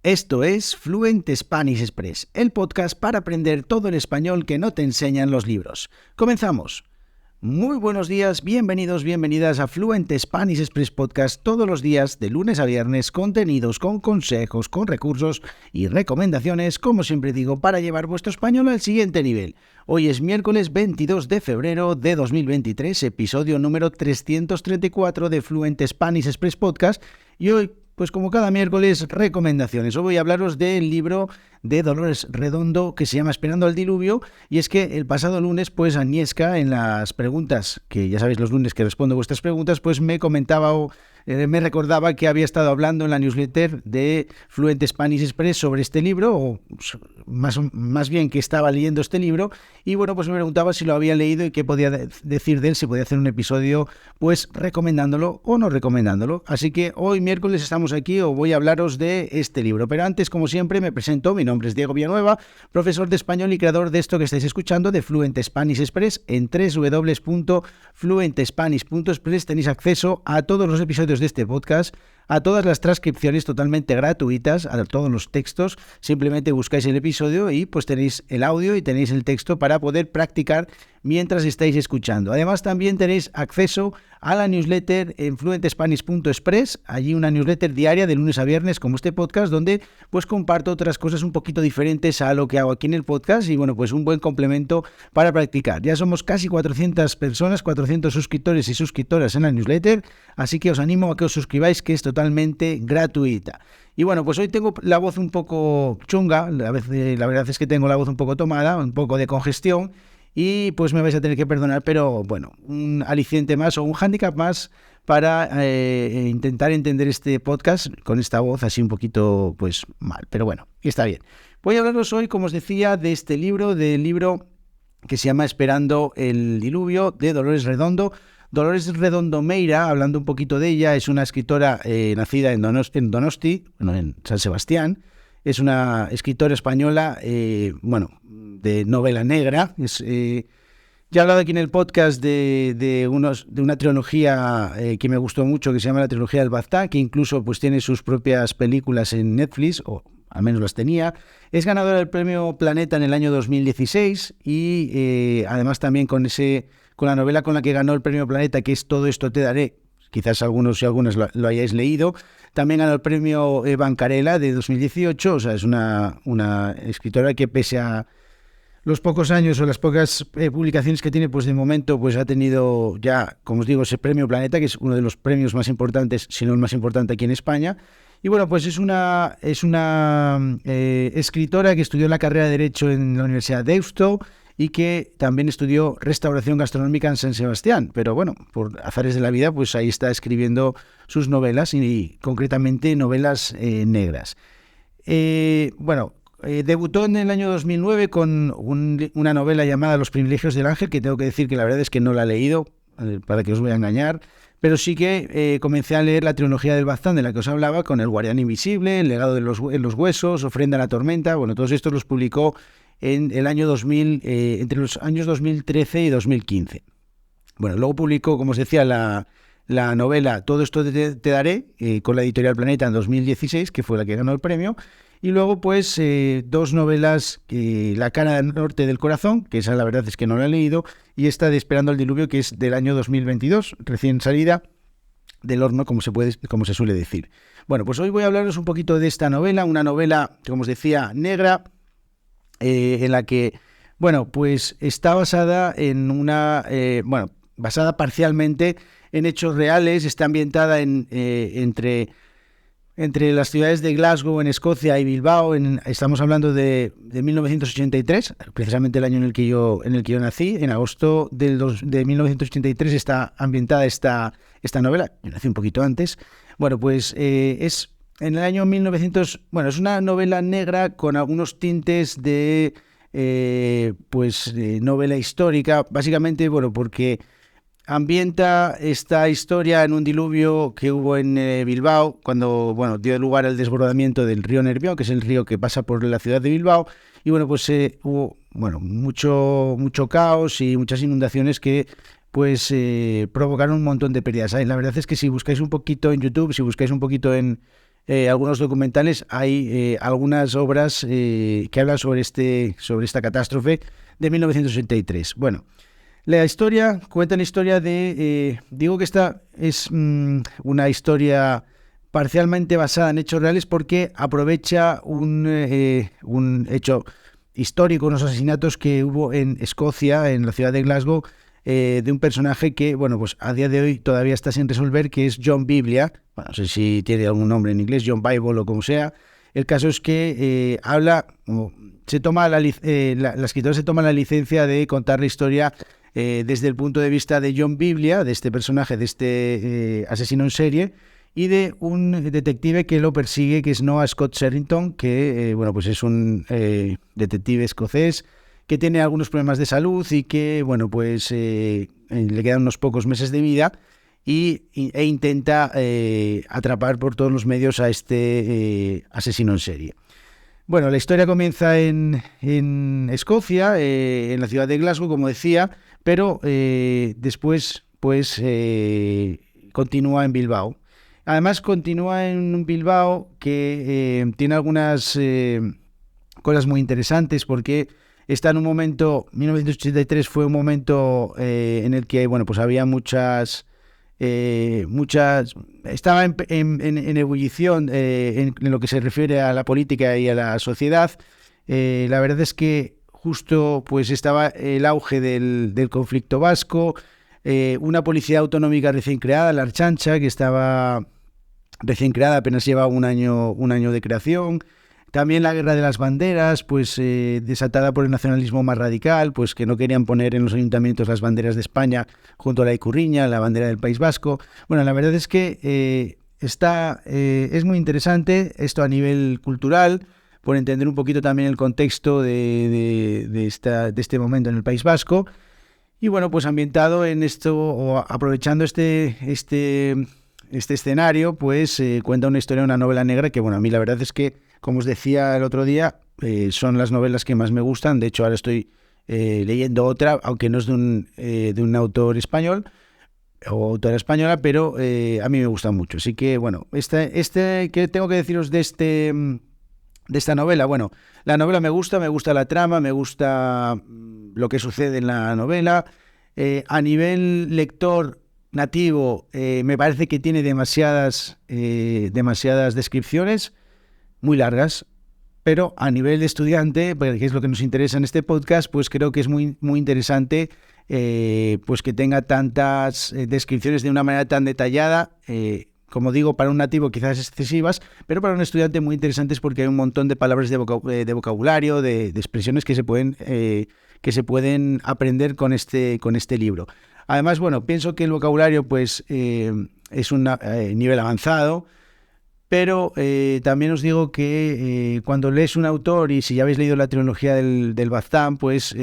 Esto es Fluent Spanish Express, el podcast para aprender todo el español que no te enseñan los libros. ¡Comenzamos! Muy buenos días, bienvenidos, bienvenidas a Fluent Spanish Express Podcast todos los días de lunes a viernes, contenidos con consejos, con recursos y recomendaciones, como siempre digo, para llevar vuestro español al siguiente nivel. Hoy es miércoles 22 de febrero de 2023, episodio número 334 de Fluent Spanish Express Podcast, y hoy, pues como cada miércoles, recomendaciones. Hoy voy a hablaros del libro de Dolores Redondo que se llama Esperando al diluvio, y es que el pasado lunes, pues Agnieszka, en las preguntas, que ya sabéis los lunes que respondo vuestras preguntas, pues me comentaba me recordaba que había estado hablando en la newsletter de Fluent Spanish Express sobre este libro, o más bien que estaba leyendo este libro, y bueno, pues me preguntaba si lo había leído y qué podía decir de él, si podía hacer un episodio pues recomendándolo o no recomendándolo. Así que hoy miércoles estamos aquí, os voy a hablaros de este libro, pero antes, como siempre, me presento. Mi nombre es Diego Villanueva, profesor de español y creador de esto que estáis escuchando, de Fluent Spanish Express. En www.fluentespanish.express tenéis acceso a todos los episodios de este podcast, a todas las transcripciones totalmente gratuitas, a todos los textos. Simplemente buscáis el episodio y pues tenéis el audio y tenéis el texto para poder practicar mientras estáis escuchando. Además, también tenéis acceso a la newsletter en fluentespanish.express, allí una newsletter diaria de lunes a viernes como este podcast, donde pues comparto otras cosas un poquito diferentes a lo que hago aquí en el podcast, y bueno, pues un buen complemento para practicar. Ya somos casi 400 personas, 400 suscriptores y suscriptoras en la newsletter, así que os animo a que os suscribáis, que es totalmente gratuita. Y bueno, pues hoy tengo la voz un poco chunga, la verdad es que tengo la voz un poco tomada, un poco de congestión, y pues me vais a tener que perdonar, pero bueno, un aliciente más o un hándicap más para intentar entender este podcast con esta voz así un poquito pues mal, pero bueno, está bien. Voy a hablaros hoy, como os decía, de este libro, del libro que se llama Esperando el diluvio, de Dolores Redondo. Dolores Redondo Meira, hablando un poquito de ella, es una escritora nacida en Donosti, en San Sebastián. Es una escritora española, de novela negra. Ya he hablado aquí en el podcast de una trilogía que me gustó mucho, que se llama la trilogía del Baztán, que incluso pues tiene sus propias películas en Netflix, o al menos las tenía. Es ganadora del premio Planeta en el año 2016 y además también con la novela con la que ganó el premio Planeta, que es Todo esto te daré. Quizás algunos y algunas lo hayáis leído. También ganó el premio Bancarella de 2018, o sea, es una escritora que, pese a los pocos años o las pocas publicaciones que tiene, pues de momento pues ha tenido ya, como os digo, ese premio Planeta, que es uno de los premios más importantes, si no el más importante aquí en España. Y bueno, pues es una escritora que estudió la carrera de Derecho en la Universidad de Deusto y que también estudió restauración gastronómica en San Sebastián, pero bueno, por azares de la vida, pues ahí está escribiendo sus novelas, y concretamente novelas negras. Debutó en el año 2009 con una novela llamada Los privilegios del ángel, que tengo que decir que la verdad es que no la he leído, para que os voy a engañar, pero sí que comencé a leer la trilogía del Baztán de la que os hablaba, con El guardián invisible, El legado de los huesos, Ofrenda a la tormenta. Bueno, todos estos los publicó en el año 2000, entre los años 2013 y 2015. Bueno, luego publicó, como os decía, la novela Todo esto te daré, con la editorial Planeta en 2016, que fue la que ganó el premio. Y luego, pues, dos novelas, La cara del norte del corazón, que esa la verdad es que no la he leído, y esta de Esperando el diluvio, que es del año 2022, recién salida del horno, como se suele decir. Bueno, pues hoy voy a hablaros un poquito de esta novela, una novela, como os decía, negra, en la que, bueno, pues está basada en basada parcialmente en hechos reales. Está ambientada entre las ciudades de Glasgow, en Escocia, y Bilbao. Estamos hablando de 1983, precisamente el año en el que yo nací. En agosto de 1983 está ambientada esta novela. Yo nací un poquito antes. Bueno, pues es en el año 1900. Bueno, es una novela negra con algunos tintes de novela histórica, básicamente, bueno, porque ambienta esta historia en un diluvio que hubo en Bilbao, cuando dio lugar al desbordamiento del río Nervión, que es el río que pasa por la ciudad de Bilbao, y pues hubo mucho caos y muchas inundaciones que provocaron un montón de pérdidas. La verdad es que si buscáis un poquito en YouTube, si buscáis un poquito en algunos documentales, hay algunas obras que hablan sobre esta catástrofe de 1983. Bueno, cuenta la historia digo que esta es una historia parcialmente basada en hechos reales porque aprovecha un hecho histórico, unos asesinatos que hubo en Escocia, en la ciudad de Glasgow, de un personaje que, bueno, pues a día de hoy todavía está sin resolver, que es John Biblia. Bueno, no sé si tiene algún nombre en inglés, John Bible o como sea. El caso es que la escritora se toma la licencia de contar la historia desde el punto de vista de John Biblia, de este personaje, de este asesino en serie, y de un detective que lo persigue, que es Noah Scott Sherrington, que bueno, pues es un detective escocés que tiene algunos problemas de salud y que, bueno, pues le quedan unos pocos meses de vida e intenta atrapar por todos los medios a este asesino en serie. Bueno, la historia comienza en Escocia, en la ciudad de Glasgow, como decía, pero después pues continúa en Bilbao. Además continúa en un Bilbao que tiene algunas cosas muy interesantes porque está en un momento, 1983 fue un momento en el que, bueno, pues había estaba en ebullición en lo que se refiere a la política y a la sociedad. La verdad es que justo pues estaba el auge del conflicto vasco, una policía autonómica recién creada, la Archancha, que estaba recién creada, apenas lleva un año de creación. También la guerra de las banderas, pues desatada por el nacionalismo más radical, pues que no querían poner en los ayuntamientos las banderas de España junto a la de Ikurriña, la bandera del País Vasco. Bueno, la verdad es que es muy interesante esto a nivel cultural, por entender un poquito también el contexto de este momento en el País Vasco. Y bueno, pues ambientado en esto, o aprovechando este escenario, pues cuenta una historia, una novela negra que, bueno, a mí la verdad es que, como os decía el otro día, son las novelas que más me gustan. De hecho, ahora estoy leyendo otra, aunque no es de un autor español o autora española, pero a mí me gusta mucho. Así que, bueno, ¿qué tengo que deciros de esta novela? Bueno, la novela me gusta la trama, me gusta lo que sucede en la novela. A nivel lector nativo, me parece que tiene demasiadas descripciones muy largas, pero a nivel de estudiante, que es lo que nos interesa en este podcast, pues creo que es muy, muy interesante pues que tenga tantas descripciones de una manera tan detallada. Como digo, para un nativo quizás excesivas, pero para un estudiante muy interesantes porque hay un montón de palabras de vocabulario, de expresiones que se pueden aprender con este libro. Además, bueno, pienso que el vocabulario pues es un nivel avanzado, pero también os digo que cuando lees un autor, y si ya habéis leído la trilogía del Baztán, pues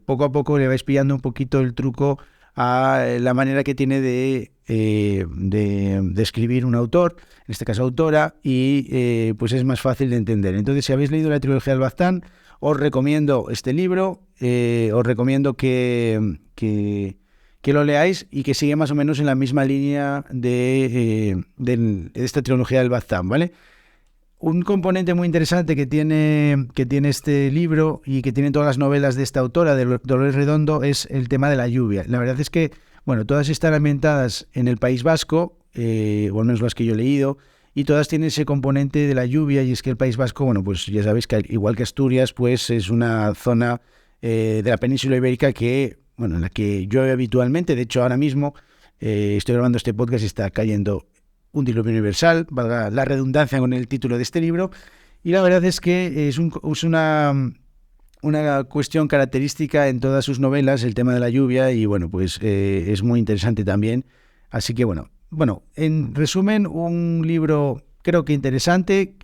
poco a poco le vais pillando un poquito el truco a la manera que tiene de escribir un autor, en este caso autora, y pues es más fácil de entender. Entonces, si habéis leído la trilogía del Baztán, os recomiendo este libro, os recomiendo que lo leáis y que sigue más o menos en la misma línea de esta trilogía del Baztán, ¿vale? Un componente muy interesante que tiene este libro y que tienen todas las novelas de esta autora, de Dolores Redondo, es el tema de la lluvia. La verdad es que, bueno, todas están ambientadas en el País Vasco, o al menos las que yo he leído, y todas tienen ese componente de la lluvia, y es que el País Vasco, bueno, pues ya sabéis que igual que Asturias, pues es una zona de la península ibérica que, bueno, en la que llueve habitualmente. De hecho, ahora mismo estoy grabando este podcast y está cayendo un diluvio universal, valga la redundancia con el título de este libro, y la verdad es que es una cuestión característica en todas sus novelas, el tema de la lluvia, y bueno, pues es muy interesante también. Así que bueno, en resumen, un libro creo que interesante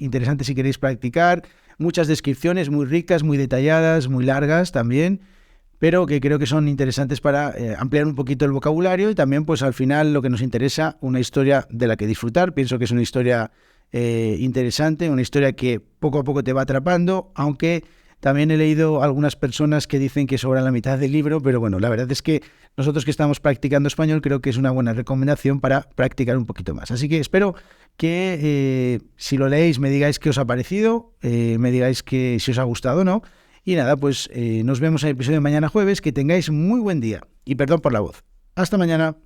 si queréis practicar, muchas descripciones muy ricas, muy detalladas, muy largas también, pero que creo que son interesantes para ampliar un poquito el vocabulario, y también pues al final lo que nos interesa, una historia de la que disfrutar. Pienso que es una historia interesante, una historia que poco a poco te va atrapando, aunque También he leído algunas personas que dicen que sobra la mitad del libro, pero bueno, la verdad es que nosotros que estamos practicando español creo que es una buena recomendación para practicar un poquito más. Así que espero que si lo leéis me digáis qué os ha parecido, me digáis que si os ha gustado o no. Y nada, pues nos vemos en el episodio de mañana jueves. Que tengáis muy buen día. Y perdón por la voz. Hasta mañana.